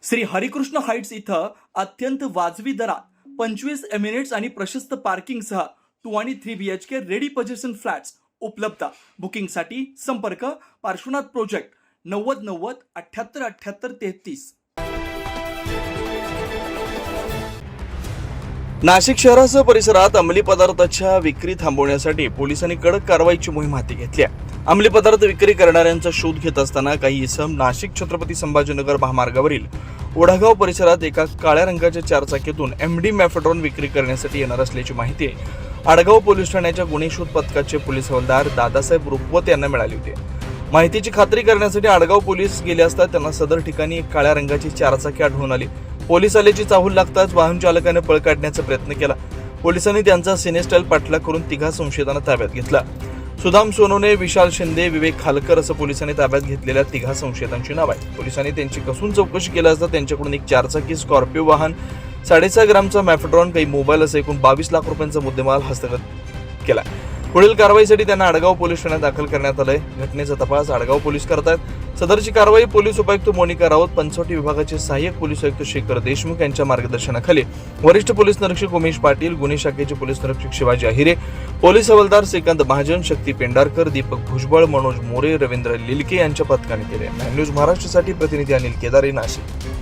Shri Harikrishna Heights इथं अत्यंत वाजवी दरात 25 एमिरेट्स आणि प्रशस्त पार्किंगसह 2 आणि 3 BHK रेडी पोझिशन फ्लॅट्स उपलब्ध. बुकिंगसाठी संपर्क पार्श्वनाथ प्रोजेक्ट 9090 78 78 33. नाशिक शहरासह परिसरात अंमली पदार्थाच्या विक्री थांबवण्यासाठी पोलिसांनी कडक कारवाईची मोहीम हाती घेतली आहे. अंमली पदार्थ विक्री करणाऱ्यांचा शोध घेत असताना काही इसम नाशिक छत्रपती संभाजीनगर महामार्गावरील ओढागाव परिसरात एका काळ्या रंगाच्या चारचाकीतून MD मॅफेड्रॉन विक्री करण्यासाठी येणार असल्याची माहिती आडगाव पोलीस ठाण्याच्या गुन्हे शोध पथकाचे पोलीस हवालदार दादासाहेब रुपवत यांना मिळाली होती. माहितीची खात्री करण्यासाठी आडगाव पोलीस गेले असता त्यांना सदर ठिकाणी एक काळ्या रंगाची चारचाकी आढळून आली. पोलीस आल्याची चाहूल लागताच वाहन चालकाने पळ काढण्याचा प्रयत्न केला. पोलिसांनी त्यांचा सिनेस्टाईल पाठलाग करून तिघा संशयितांना ताब्यात घेतला. सुदाम सोनवणे, विशाल शिंदे, विवेक खालकर असं पोलिसांनी ताब्यात घेतलेल्या तिघा संशयितांची नाव आहेत. पोलिसांनी त्यांची कसून चौकशी केली असता त्यांच्याकडून एक चारचाकी स्कॉर्पिओ वाहन, 6.5 ग्रामचा मॅफेड्रॉन, काही मोबाईल असे एकूण 22 लाख रुपयांचा मुद्देमाल हस्तगत केला. पुढील कारवाईसाठी त्यांना आडगाव पोलीस ठाण्यात दाखल करण्यात आलंय. घटनेचा तपास आडगाव पोलीस करतात. सदरची कारवाई पोलीस उपायुक्त मोनिका राऊत, पंचवटी विभागाचे सहाय्यक पोलीस आयुक्त शेखर देशमुख यांच्या मार्गदर्शनाखाली वरिष्ठ पोलीस निरीक्षक उमेश पाटील, गुन्हे शाखेचे पोलीस निरीक्षक शिवाजी अहिरे, पोलीस हवालदार श्रीकांत महाजन, शक्ती पेंढारकर, दीपक भुजबळ, मनोज मोरे, रवींद्र लिलके यांच्या पथकाने केले. न्यूज महाराष्ट्रासाठी प्रतिनिधी अनिल केदारे, नाशिक.